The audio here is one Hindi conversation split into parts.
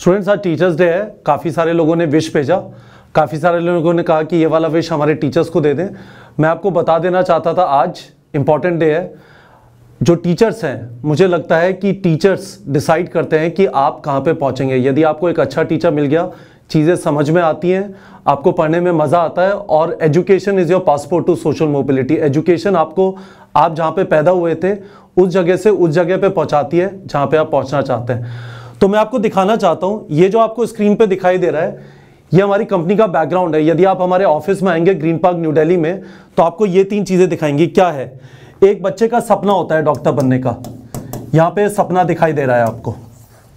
स्टूडेंट्स, आज टीचर्स डे है। काफ़ी सारे लोगों ने विश भेजा, काफ़ी सारे लोगों ने कहा कि ये वाला विश हमारे टीचर्स को दे दें। मैं आपको बता देना चाहता था आज इम्पॉर्टेंट डे है। जो टीचर्स हैं, मुझे लगता है कि टीचर्स डिसाइड करते हैं कि आप कहाँ पे पहुँचेंगे। यदि आपको एक अच्छा टीचर मिल गया, चीज़ें समझ में आती हैं, आपको पढ़ने में मज़ा आता है, और education is your passport to social mobility. Education आपको, आप जहाँ पे पैदा हुए थे उस जगह से उस जगह पे पहुँचाती है जहाँ पे आप पहुँचना चाहते हैं। तो मैं आपको दिखाना चाहता हूँ, ये जो आपको स्क्रीन पे दिखाई दे रहा है, ये हमारी कंपनी का बैकग्राउंड है। यदि आप हमारे ऑफिस में आएंगे ग्रीन पार्क न्यू दिल्ली में, तो आपको ये 3 चीज़ें दिखाएंगी। क्या है? एक बच्चे का सपना होता है डॉक्टर बनने का। यहाँ पे सपना दिखाई दे रहा है आपको,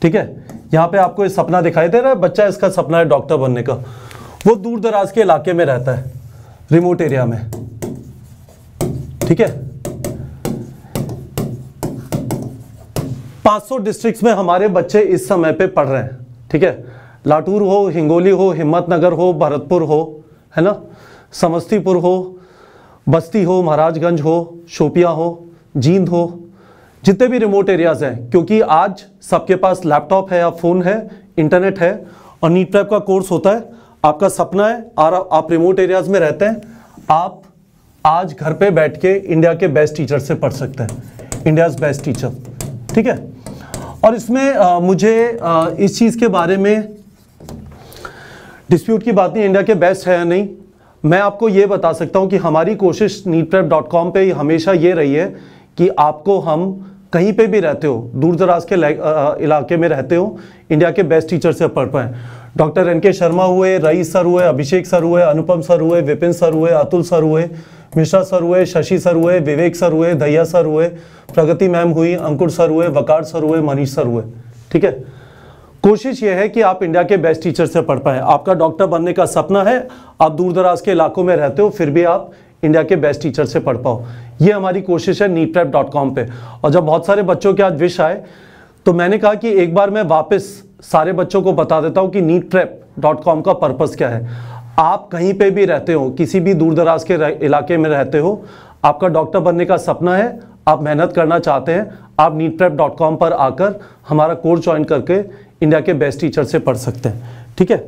ठीक है? यहाँ पे आपको ये सपना दिखाई दे रहा है, बच्चा इसका सपना है डॉक्टर बनने का। वो दूर दराज के इलाके में रहता है, रिमोट एरिया में, ठीक है? 500 डिस्ट्रिक्ट्स में हमारे बच्चे इस समय पे पढ़ रहे हैं, ठीक है? लातूर हो, हिंगोली हो, हिम्मतनगर हो, भरतपुर हो, है ना, समस्तीपुर हो, बस्ती हो, महाराजगंज हो, शोपिया हो, जींद हो, जितने भी रिमोट एरियाज हैं। क्योंकि आज सबके पास लैपटॉप है या फ़ोन है, इंटरनेट है, और नीट प्रेप का कोर्स होता है। आपका सपना है और आप रिमोट एरियाज में रहते हैं, आप आज घर पे बैठ के इंडिया के बेस्ट टीचर से पढ़ सकते हैं, इंडियाज़ बेस्ट टीचर, ठीक है? और इसमें मुझे इस चीज़ के बारे में डिस्प्यूट की बात नहीं, इंडिया के बेस्ट है या नहीं। मैं आपको ये बता सकता हूँ कि हमारी कोशिश neetprep.com पे हमेशा ये रही है कि आपको हम कहीं पे भी रहते हो, दूर दराज के इलाके में रहते हो, इंडिया के बेस्ट टीचर से पढ़ पाएँ। डॉक्टर NK शर्मा हुए, रईस सर हुए, अभिषेक सर हुए, अनुपम सर हुए, विपिन सर हुए, अतुल सर हुए, मिश्रा सर हुए, शशि सर हुए, विवेक सर हुए, दहिया सर हुए, प्रगति मैम हुई, अंकुर सर हुए, वकार सर हुए, मनीष सर हुए, ठीक है? कोशिश ये है कि आप इंडिया के बेस्ट टीचर से पढ़ पाएँ। आपका डॉक्टर बनने का सपना है, आप दूर दराज के इलाकों में रहते हो, फिर भी आप इंडिया के बेस्ट टीचर से पढ़ पाओ। ये हमारी कोशिश है neetprep.com पे। और जब बहुत सारे बच्चों के आज विश आए, तो मैंने कहा कि एक बार मैं वापस सारे बच्चों को बता देता हूँ कि neetprep.com का पर्पस क्या है। आप कहीं पे भी रहते हो, किसी भी दूर दराज के इलाके में रहते हो, आपका डॉक्टर बनने का सपना है, आप मेहनत करना चाहते हैं, आप neetprep.com पर आकर हमारा कोर्स ज्वाइन करके इंडिया के बेस्ट टीचर से पढ़ सकते हैं, ठीक है?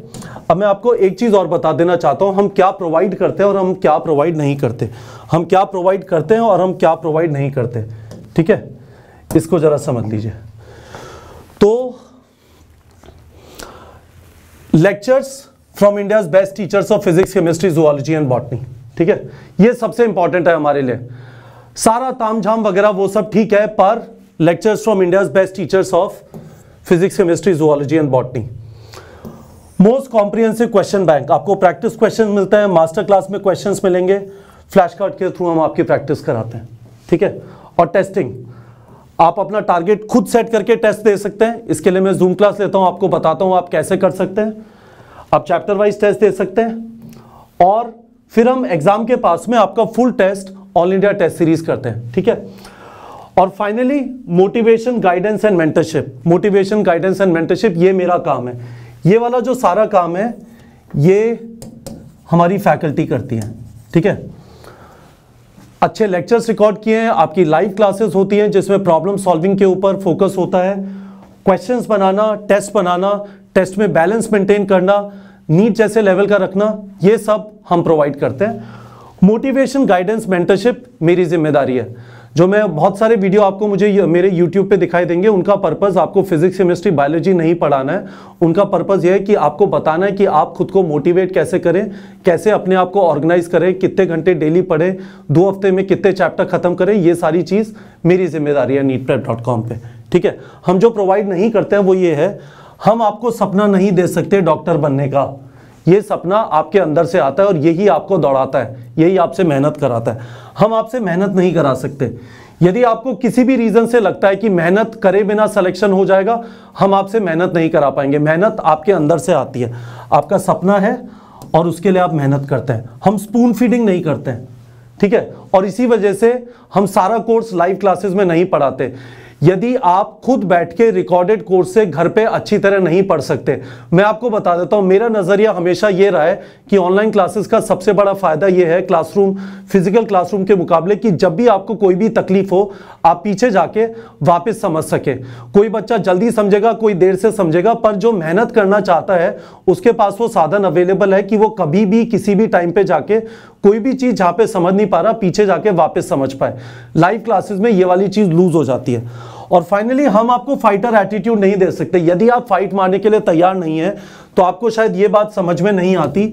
अब मैं आपको एक चीज़ और बता देना चाहता हूँ, हम क्या प्रोवाइड करते हैं और हम क्या प्रोवाइड नहीं करते। हम क्या प्रोवाइड करते हैं और हम क्या प्रोवाइड नहीं करते, ठीक है? इसको ज़रा समझ लीजिए। तो lectures from India's best teachers of physics, chemistry, zoology and botany, ठीक है? ये सबसे इंपॉर्टेंट है हमारे लिए। सारा तामझाम वगैरह वो सब ठीक है, पर lectures from India's best teachers of physics, chemistry, zoology and botany. Most comprehensive question bank, आपको प्रैक्टिस क्वेश्चन मिलते हैं, मास्टर क्लास में क्वेश्चंस मिलेंगे, फ्लैश कार्ड के थ्रू हम आपकी प्रैक्टिस कराते हैं, ठीक है? और टेस्टिंग, आप अपना टारगेट खुद सेट करके टेस्ट दे सकते हैं। इसके लिए मैं जूम क्लास लेता हूं, आपको बताता हूं आप कैसे कर सकते हैं। आप चैप्टर वाइज टेस्ट दे सकते हैं, और फिर हम एग्जाम के पास में आपका full test all India test series करते हैं, ठीक है? और finally motivation, guidance and mentorship. Motivation, guidance and mentorship, ये मेरा काम है। ये वाला जो सारा काम है ये हमारी फैकल्टी करती है, ठीक है? अच्छे लेक्चर्स रिकॉर्ड किए हैं, आपकी लाइव क्लासेस होती हैं जिसमें प्रॉब्लम सॉल्विंग के ऊपर फोकस होता है, क्वेश्चंस बनाना, टेस्ट बनाना, टेस्ट में बैलेंस मेंटेन करना, नीट जैसे लेवल का रखना, ये सब हम प्रोवाइड करते हैं। मोटिवेशन, गाइडेंस, मेंटरशिप मेरी जिम्मेदारी है। जो मैं बहुत सारे वीडियो आपको मुझे मेरे YouTube पे दिखाई देंगे, उनका पर्पस आपको फिजिक्स, केमिस्ट्री, बायोलॉजी नहीं पढ़ाना है। उनका पर्पस यह है कि आपको बताना है कि आप खुद को मोटिवेट कैसे करें, कैसे अपने आप को ऑर्गेनाइज करें, कितने घंटे डेली पढ़ें, 2 हफ्ते में कितने चैप्टर खत्म करें। ये सारी चीज़ मेरी जिम्मेदारी है neetprep.com पे, ठीक है? हम जो प्रोवाइड नहीं करते हैं वो ये है, हम आपको सपना नहीं दे सकते डॉक्टर बनने का। ये सपना आपके अंदर से आता है और यही आपको दौड़ाता है, यही आपसे मेहनत कराता है। हम आपसे मेहनत नहीं करा सकते। यदि आपको किसी भी रीजन से लगता है कि मेहनत करे बिना सिलेक्शन हो जाएगा, हम आपसे मेहनत नहीं करा पाएंगे। मेहनत आपके अंदर से आती है, आपका सपना है और उसके लिए आप मेहनत करते हैं। हम स्पून फीडिंग नहीं करते हैं, ठीक है? और इसी वजह से हम सारा कोर्स लाइव क्लासेस में नहीं पढ़ाते। यदि आप खुद बैठ के रिकॉर्डेड कोर्स से घर पे अच्छी तरह नहीं पढ़ सकते। मैं आपको बता देता हूं, मेरा नजरिया हमेशा ये रहा है कि ऑनलाइन क्लासेस का सबसे बड़ा फायदा ये है क्लासरूम, फिजिकल क्लासरूम के मुकाबले, कि जब भी आपको कोई भी तकलीफ हो आप पीछे जाके वापस समझ सके। कोई बच्चा जल्दी समझेगा, कोई देर से समझेगा, पर जो मेहनत करना चाहता है उसके पास वो साधन अवेलेबल है कि वो कभी भी किसी भी टाइम पे जाके कोई भी चीज जहां पे समझ नहीं पा रहा पीछे जाके वापस समझ पाए। लाइव क्लासेस में ये वाली चीज लूज हो जाती है। और फाइनली हम आपको फाइटर एटीट्यूड नहीं दे सकते। यदि आप फाइट मारने के लिए तैयार नहीं है तो आपको शायद ये बात समझ में नहीं आती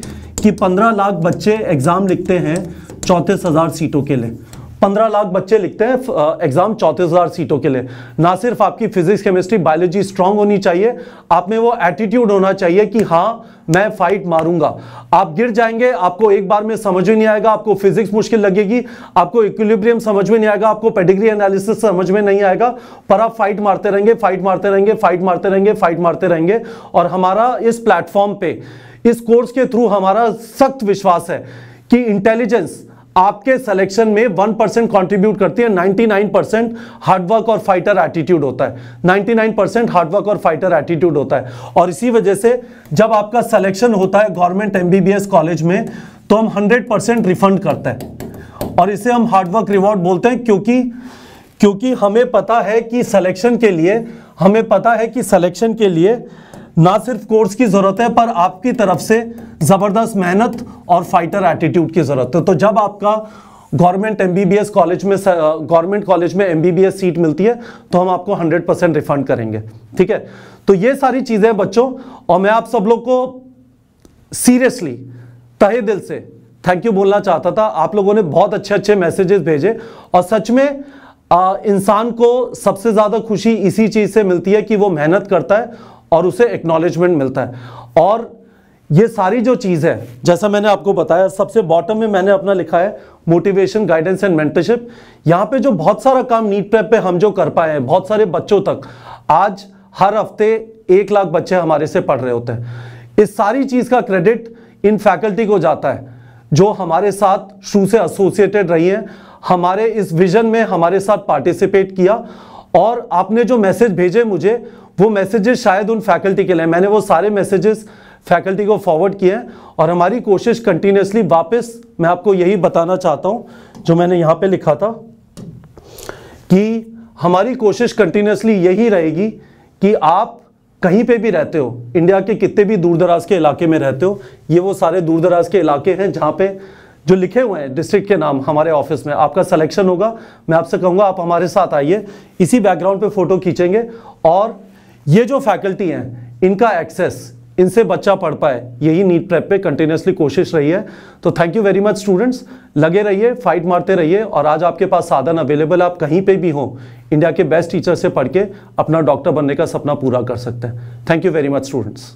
कि 15 लाख बच्चे एग्जाम लिखते हैं 34,000 सीटों के लिए। 15 लाख बच्चे लिखते हैं एग्जाम 34,000 सीटों के लिए। ना सिर्फ आपकी फिजिक्स, केमिस्ट्री, बायोलॉजी स्ट्रांग होनी चाहिए, आप में वो एटीट्यूड होना चाहिए कि हाँ मैं फाइट मारूंगा। आप गिर जाएंगे, आपको एक बार में समझ में नहीं आएगा, आपको फिजिक्स मुश्किल लगेगी, आपको इक्विलिब्रियम समझ में नहीं आएगा, आपको पेडिग्री एनालिसिस समझ में नहीं आएगा, पर आप फाइट मारते रहेंगे, फाइट मारते रहेंगे, फाइट मारते रहेंगे, फाइट मारते रहेंगे। और हमारा इस प्लेटफॉर्म पे, इस कोर्स के थ्रू हमारा सख्त विश्वास है कि इंटेलिजेंस आपके सिलेक्शन में 1% कंट्रीब्यूट करती है। 99% हार्डवर्क और फाइटर एटीट्यूड होता है। 99% हार्डवर्क और फाइटर एटीट्यूड होता है। और इसी वजह से जब आपका सिलेक्शन होता है गवर्नमेंट एमबीबीएस कॉलेज में तो हम 100% रिफंड करते हैं। और इसे हम हार्डवर्क रिवॉर्ड बोलते हैं, क्योंकि हमें पता है कि सिलेक्शन के लिए ना सिर्फ कोर्स की जरूरत है पर आपकी तरफ से जबरदस्त मेहनत और फाइटर एटीट्यूड की जरूरत है। तो जब आपका गवर्नमेंट एमबीबीएस कॉलेज में, गवर्नमेंट कॉलेज में एमबीबीएस सीट मिलती है तो हम आपको 100% रिफंड करेंगे। ठीक है, तो ये सारी चीजें बच्चों, और मैं आप सब लोग को सीरियसली तहे दिल से थैंक यू बोलना चाहता था। आप लोगों ने बहुत अच्छे अच्छे मैसेजेस भेजे और सच में इंसान को सबसे ज्यादा खुशी इसी चीज से मिलती है कि वो मेहनत करता है और उसे एक्नॉलेजमेंट मिलता है। और ये सारी जो चीज है, जैसा मैंने आपको बताया, सबसे बॉटम में मैंने अपना लिखा है मोटिवेशन, गाइडेंस एंड मेंटरशिप। यहां पे जो बहुत सारा काम नीट प्रेप पे हम जो कर पाए हैं, बहुत सारे बच्चों तक, आज हर हफ्ते 1 लाख बच्चे हमारे से पढ़ रहे होते हैं। इस सारी चीज का क्रेडिट इन फैकल्टी को जाता है जो हमारे साथ शुरू से एसोसिएटेड रही है, हमारे इस विजन में हमारे साथ पार्टिसिपेट किया। और आपने जो मैसेज भेजे मुझे, वो मैसेजेस शायद उन फैकल्टी के लिए, मैंने वो सारे मैसेजेस फैकल्टी को फॉरवर्ड किए हैं। और हमारी कोशिश कंटिन्यूसली, वापस मैं आपको यही बताना चाहता हूं जो मैंने यहां पे लिखा था, कि हमारी कोशिश कंटिन्यूसली यही रहेगी कि आप कहीं पे भी रहते हो, इंडिया के कितने भी दूर दराज के इलाके में रहते हो, ये वो सारे दूर दराज के इलाके हैं जहां पे जो लिखे हुए हैं डिस्ट्रिक्ट के नाम, हमारे ऑफिस में आपका सिलेक्शन होगा। मैं आपसे कहूंगा आप हमारे साथ आइए, इसी बैकग्राउंड पे फोटो खींचेंगे और ये जो फैकल्टी हैं इनका एक्सेस, इनसे बच्चा पढ़ पाए, यही नीट प्रेप पे कंटिन्यूसली कोशिश रही है। तो thank you very much students, लगे रहिए, फाइट मारते रहिए। और आज आपके पास साधन अवेलेबल, आप कहीं पे भी हो, इंडिया के बेस्ट टीचर से पढ़ के अपना डॉक्टर बनने का सपना पूरा कर सकते हैं। Thank you very much students.